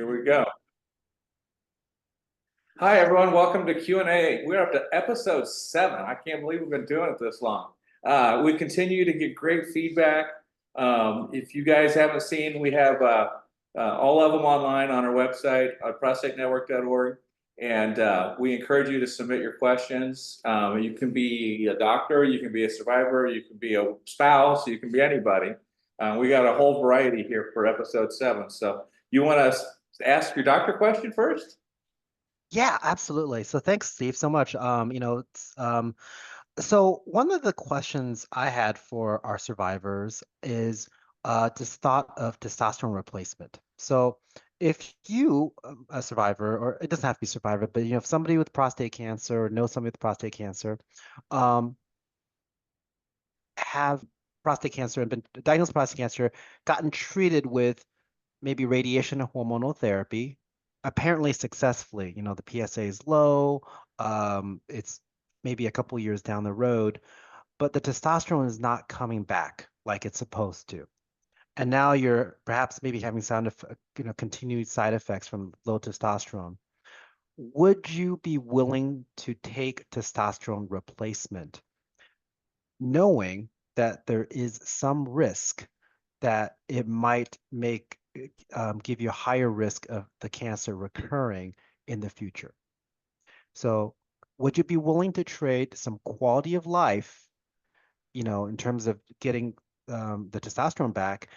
Here we go. Hi, everyone. Welcome to Q&A. We're up to episode 7. I can't believe we've been doing it this long. We continue to get great feedback. If you guys haven't seen, we have all of them online on our website, prostatenetwork.org. And we encourage you to submit your questions. You can be a doctor, you can be a survivor, you can be a spouse, you can be anybody. We got a whole variety here for episode 7. So you want to ask your doctor question first? Yeah, absolutely. So thanks, Steve, so much. So one of the questions I had for our survivors is this thought of testosterone replacement. So if you, a survivor, or it doesn't have to be survivor, but if somebody with prostate cancer or know somebody with prostate cancer, um, have prostate cancer and been diagnosed with prostate cancer, gotten treated with maybe radiation and hormonal therapy, apparently successfully. The PSA is low. It's maybe a couple years down the road, but the testosterone is not coming back like it's supposed to. And now you're perhaps maybe having continued side effects from low testosterone. Would you be willing to take testosterone replacement, knowing that there is some risk that it might give you a higher risk of the cancer recurring in the future? So would you be willing to trade some quality of life, in terms of getting the testosterone back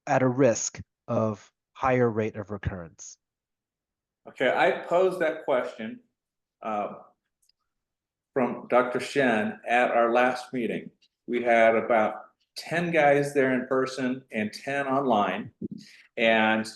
at a risk of higher rate of recurrence? Okay, I posed that question uh, from Dr. Shen at our last meeting. We had about 10 guys there in person and 10 online, and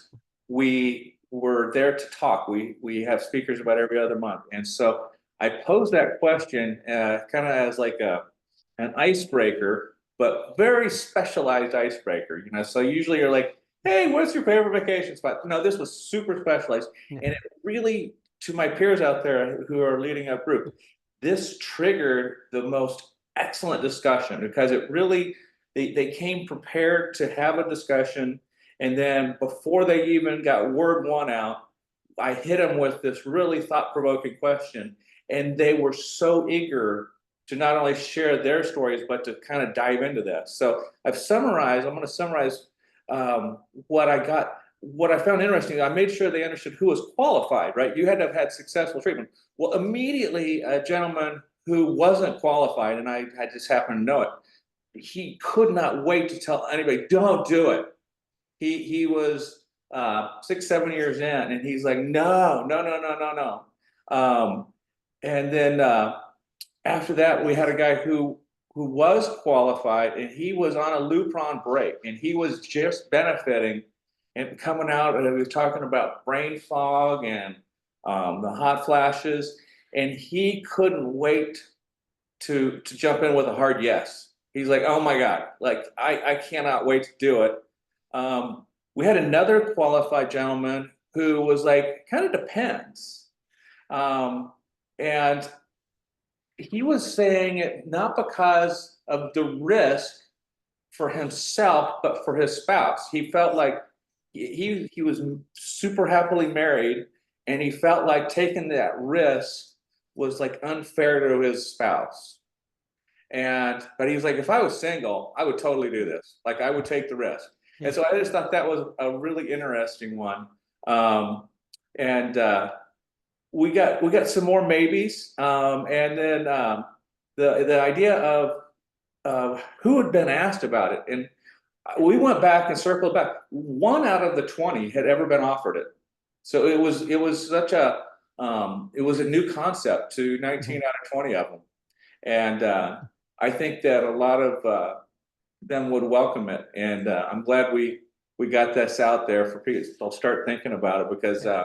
we were there to talk. We have speakers about every other month, and so I posed that question kind of as like an icebreaker, but very specialized icebreaker. So usually you're like, "Hey, what's your favorite vacation spot?" No, this was super specialized, Yeah. and it really, to my peers out there who are leading a group, this triggered the most excellent discussion because it really they came prepared to have a discussion, and then before they even got word one out, I hit them with this really thought-provoking question, and they were so eager to not only share their stories but to kind of dive into this. So I'm going to summarize what I got. What I found interesting, I made sure they understood who was qualified, right? You had to have had successful treatment. Well, immediately, a gentleman who wasn't qualified, and I just happened to know it, he could not wait to tell anybody, don't do it. He was 6, 7 years in, and he's like, no, no, no, no, no, no. And then after that, we had a guy who was qualified, and he was on a Lupron break, and he was just benefiting and coming out, and he was talking about brain fog and the hot flashes, and he couldn't wait to jump in with a hard yes. He's like, oh my God, like I cannot wait to do it. We had another qualified gentleman who was like, kind of depends. And he was saying it not because of the risk for himself, but for his spouse. He felt like he was super happily married, and he felt like taking that risk was like unfair to his spouse. But he was like, if I was single, I would totally do this. Like I would take the risk. And Yeah. so I just thought that was a really interesting one. And we got some more maybes, and then the idea of who had been asked about it, and we went back and circled back. 1 out of the 20 had ever been offered it, so it was such a it was a new concept to Mhm. 19 out of 20 of them, and I think that a lot of them would welcome it, and I'm glad we got this out there for people. They'll start thinking about it because Yeah.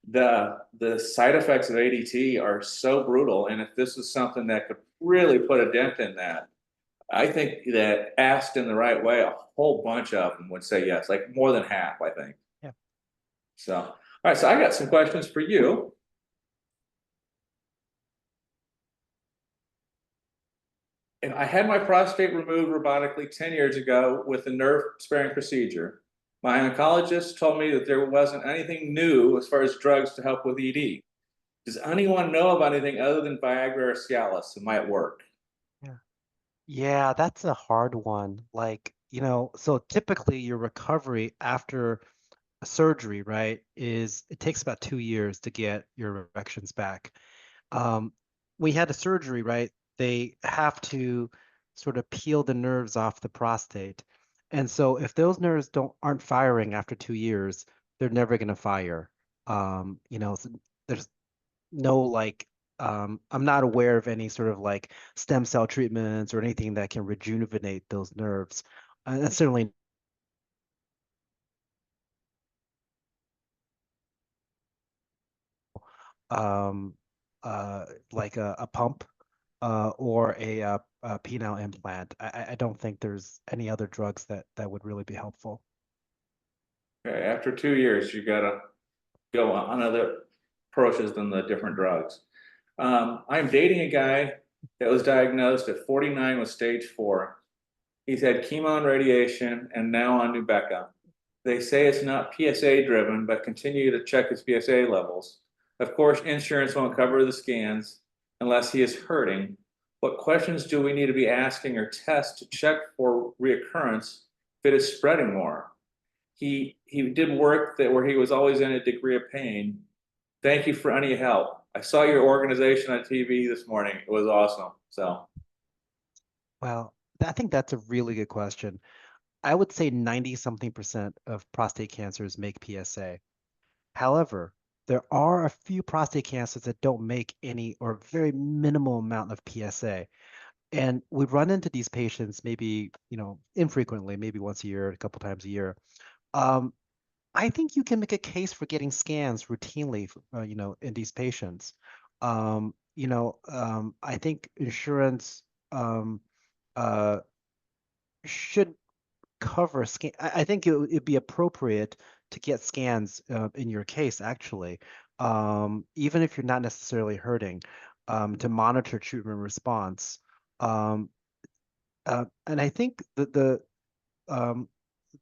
the side effects of ADT are so brutal, and if this is something that could really put a dent in that, I think that asked in the right way, a whole bunch of them would say yes, like more than half, I think. Yeah. So, all right, so I got some questions for you. And I had my prostate removed robotically 10 years ago with a nerve sparing procedure. My oncologist told me that there wasn't anything new as far as drugs to help with ED. Does anyone know about anything other than Viagra or Cialis that might work? Yeah. Yeah, that's a hard one. Like, so typically your recovery after a surgery, right, is it takes about 2 years to get your erections back. Um, when you had a surgery, right, they have to sort of peel the nerves off the prostate. And so if those nerves aren't firing after 2 years, they're never going to fire. So there's no like I'm not aware of any sort of like stem cell treatments or anything that can rejuvenate those nerves. And certainly um, like a pump or a penile implant. I don't think there's any other drugs that would really be helpful. Okay, after 2 years, you gotta go on other approaches than the different drugs. I'm dating a guy that was diagnosed at 49 with stage 4. He's had chemo and radiation and now on Nubeca. They say it's not PSA driven, but continue to check his PSA levels. Of course, insurance won't cover the scans unless he is hurting. What questions do we need to be asking or test to check for reoccurrence if it is spreading more? He did work that where he was always in a degree of pain. Thank you for any help. I saw your organization on TV this morning. It was awesome. So Well, I think that's a really good question. I would say 90 something percent of prostate cancers make PSA. However, there are a few prostate cancers that don't make any or very minimal amount of PSA. And we run into these patients maybe, infrequently, maybe once a year, a couple times a year. Um, I think you can make a case for getting scans routinely, in these patients. I think insurance um, uh, should cover scan. I think it'd be appropriate to get scans in your case, actually, even if you're not necessarily hurting, to monitor treatment response. Um, and I think that um,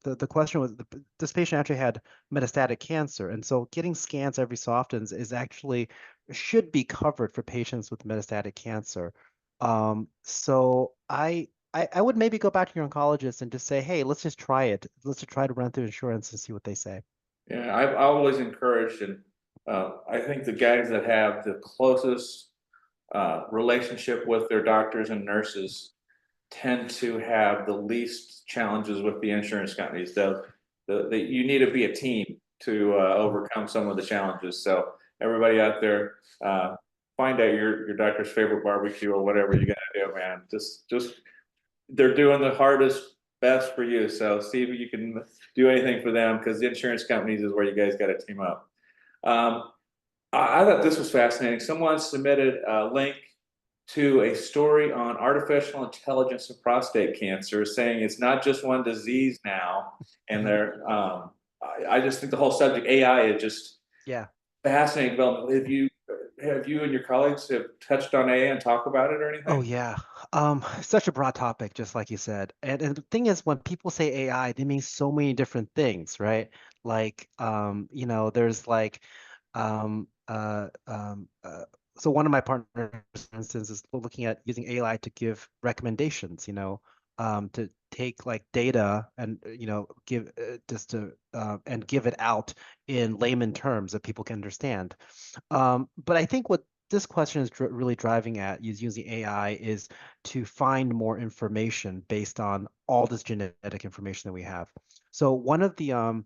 the question was this patient actually had metastatic cancer, and so getting scans every so often is actually should be covered for patients with metastatic cancer. So I would maybe go back to your oncologist and just say, hey, let's just try it. Let's just try to run through insurance and see what they say. yeah, I've always encouraged, and I think the guys that have the closest relationship with their doctors and nurses tend to have the least challenges with the insurance companies. You need to be a team to overcome some of the challenges. So everybody out there, find out your doctor's favorite barbecue or whatever you gotta do, man. Just they're doing the hardest, best for you. So see if you can do anything for them because the insurance companies is where you guys got to team up. Um, I thought this was fascinating. Someone submitted a link to a story on artificial intelligence and prostate cancer, saying it's not just one disease now. And Mhm. I just think the whole subject AI is just Yeah. fascinating development. Have you and your colleagues have touched on AI and talk about it or Oh anything? yeah. Such a broad topic, just like you said. And the thing is, when people say AI, they mean so many different things, right? Like, there's like, um, uh, um, uh, so one of my partners, for instance, is looking at using AI to give recommendations, to take like data and, give just to and give it out in layman terms that people can understand. But I think what this question is really driving at is using AI is to find more information based on all this genetic information that we have. So one of the,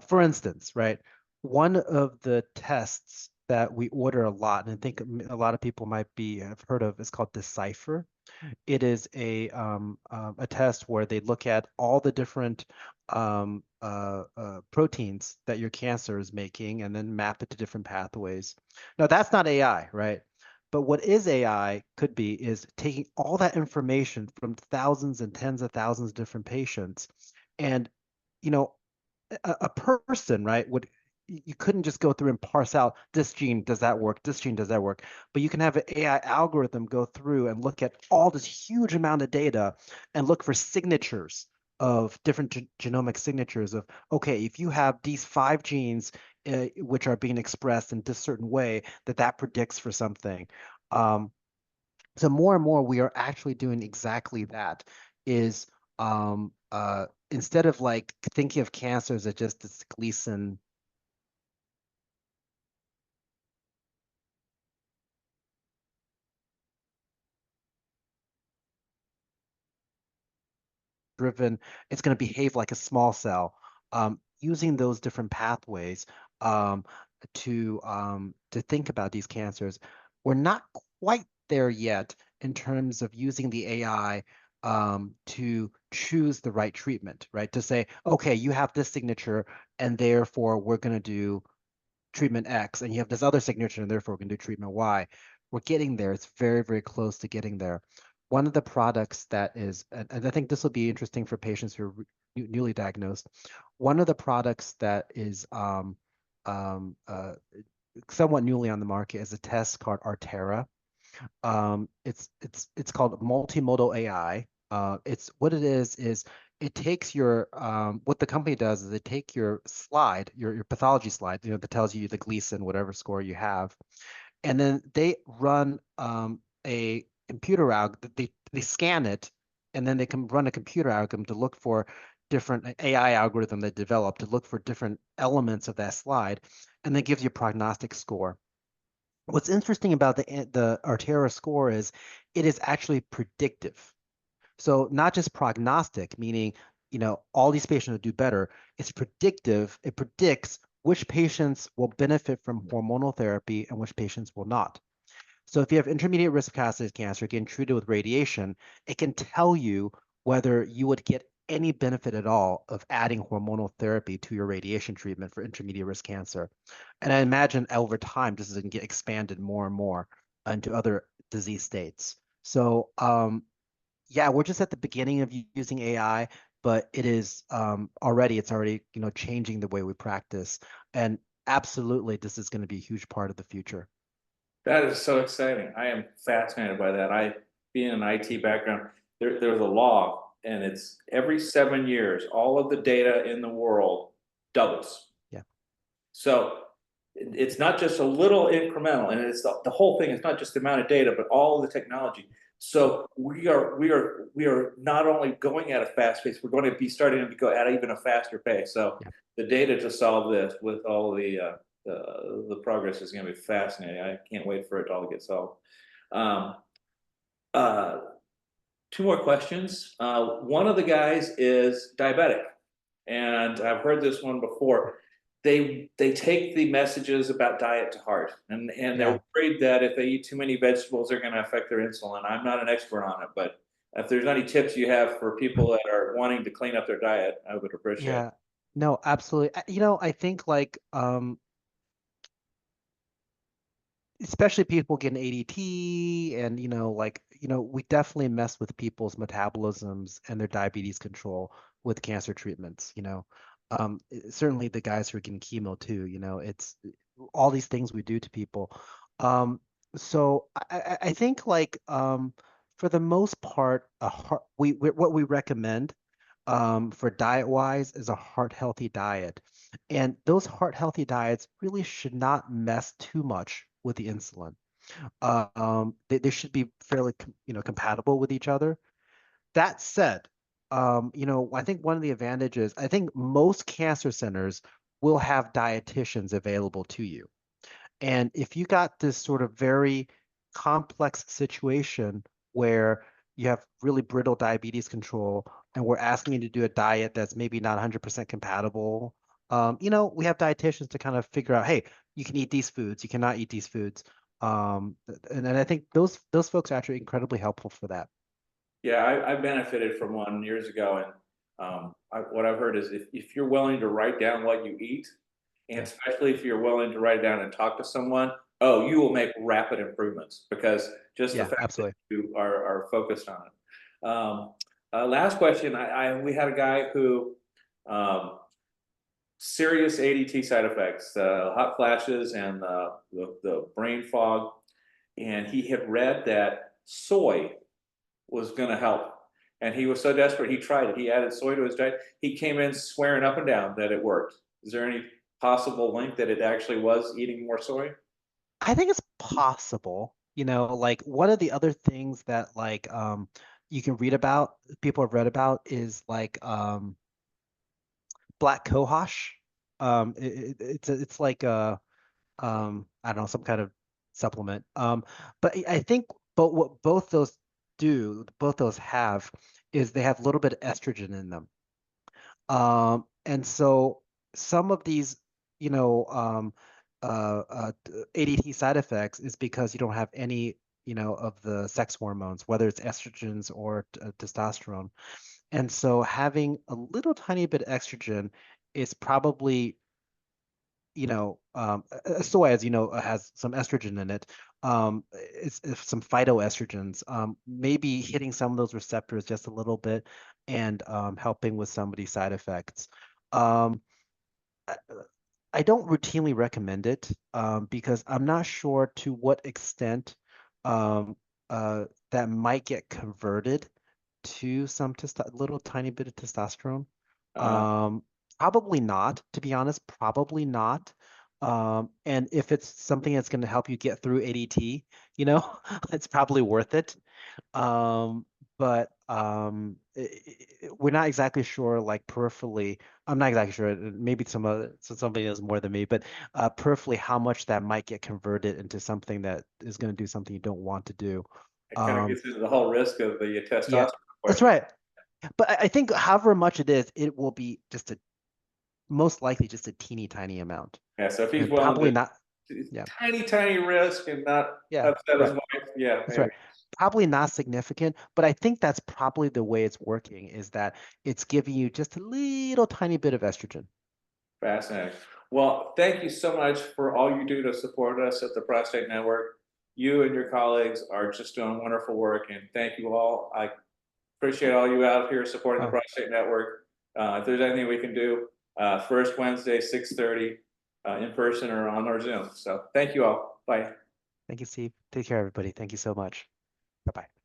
for instance, right, one of the tests that we order a lot, and I think a lot of people might be have heard of, is called Decipher. It is a test where they look at all the different proteins that your cancer is making and then map it to different pathways. Now, that's not AI, right? But what is AI could be is taking all that information from thousands and tens of thousands of different patients and, you know, a person, right, would you couldn't just go through and parse out this gene does that work, this gene does that work, but you can have an AI algorithm go through and look at all this huge amount of data and look for signatures of different genomic signatures of, okay, if you have these 5 genes which are being expressed in this certain way, that predicts for something. So more and more we are actually doing exactly that, is instead of like thinking of cancer as just this Gleason driven, it's going to behave like a small cell, using those different pathways um, to think about these cancers. We're not quite there yet in terms of using the AI to choose the right treatment, right? To say, okay, you have this signature, and therefore we're going to do treatment X, and you have this other signature, and therefore we can do treatment Y. We're getting there. It's very, very close to getting there. One of the products that is, and I think this will be interesting for patients who are newly diagnosed. One of the products that is um, uh, somewhat newly on the market is a test called Artera. It's called multimodal AI. It's what it is it takes your what the company does is they take your slide, your pathology slide, that tells you the Gleason, whatever score you have, and then they run a computer algorithm. They scan it, and then they can run a computer algorithm to look for different AI algorithm they developed to look for different elements of that slide, and then gives you a prognostic score. What's interesting about the Artera score is it is actually predictive. So not just prognostic, meaning, all these patients will do better. It's predictive. It predicts which patients will benefit from hormonal therapy and which patients will not. So if you have intermediate risk prostate cancer getting treated with radiation, it can tell you whether you would get any benefit at all of adding hormonal therapy to your radiation treatment for intermediate risk cancer. And I imagine over time, this is going to get expanded more and more into other disease states. So yeah, we're just at the beginning of using AI, but it is it's already, changing the way we practice. And absolutely, this is going to be a huge part of the future. That is so exciting. I am fascinated by that. Being an IT background, there's a law, and it's every 7 years, all of the data in the world doubles. Yeah. So it's not just a little incremental, and it's the whole thing. It's not just the amount of data, but all of the technology. So we are not only going at a fast pace, we're going to be starting to go at even a faster pace. So Yeah. the data to solve this with all the progress is going to be fascinating. I can't wait for it all to get solved. Um, uh, Two more questions. One of the guys is diabetic, and I've heard this one before. They take the messages about diet to heart, and they're Yeah. worried that if they eat too many vegetables, they're going to affect their insulin. I'm not an expert on it, but if there's any tips you have for people that are wanting to clean up their diet, I would appreciate it. Yeah. No, absolutely. I think like especially people getting ADT, and we definitely mess with people's metabolisms and their diabetes control with cancer treatments. Certainly the guys who are getting chemo too, it's all these things we do to people. So I think like for the most part, what we recommend for diet wise is a heart healthy diet. And those heart healthy diets really should not mess too much with the insulin. They should be fairly, compatible with each other. That said, I think one of the advantages, I think most cancer centers will have dietitians available to you. And if you got this sort of very complex situation where you have really brittle diabetes control, and we're asking you to do a diet that's maybe not 100% compatible, we have dietitians to kind of figure out, hey, you can eat these foods, you cannot eat these foods. And I think those folks are actually incredibly helpful for that. Yeah, I benefited from one years ago, and what I've heard is if you're willing to write down what you eat, and Yeah. especially if you're willing to write it down and talk to someone, oh, you will make rapid improvements because just the Yeah, fact that absolutely. you are focused on it. Last question. We had a guy who um, serious ADT side effects, hot flashes, and the brain fog, and he had read that soy was going to help. And he was so desperate, he tried it. He added soy to his diet. He came in swearing up and down that it worked. Is there any possible link that it actually was eating more soy? I think it's possible, like one of the other things that like you can read about, people have read about is like black cohosh. It's like a I don't know, some kind of supplement. But I think but what both those have is they have a little bit of estrogen in them. And so some of these, you know, ADT side effects is because you don't have any, of the sex hormones, whether it's estrogens or testosterone. And so having a little tiny bit of estrogen is probably, soy, as you know, has some estrogen in it. It's some phytoestrogens. Maybe hitting some of those receptors just a little bit and helping with some of these side effects. Um, I, I don't routinely recommend it because I'm not sure to what extent um, that might get converted to some little tiny bit of testosterone. Uh, Um, Probably not, to be honest, probably not. And if it's something that's going to help you get through ADT, it's probably worth it. Um, but we're not exactly sure, like peripherally. I'm not exactly sure. Maybe somebody knows more than me, but peripherally, how much that might get converted into something that is going to do something you don't want to do. it kind of Um, gets into the whole risk of the yeah, testosterone that's question. right. But I think however much it is, it will be just most likely just a teeny tiny amount, Yeah, so if he's and willing probably to, not. Yeah, tiny, tiny risk and not yeah, upset his right. wife, yeah, That's maybe. right. Probably not significant, but I think that's probably the way it's working is that it's giving you just a little tiny bit of estrogen. Fascinating. Well, thank you so much for all you do to support us at the Prostate Network. You and your colleagues are just doing wonderful work, and thank you all. I appreciate all you out here supporting the Oh, Prostate Network. If there's anything we can do, first Wednesday, 6:30, in person or on our Zoom. So thank you all. Bye. thank you, Steve. Take care, everybody. Thank you so much. Bye-bye.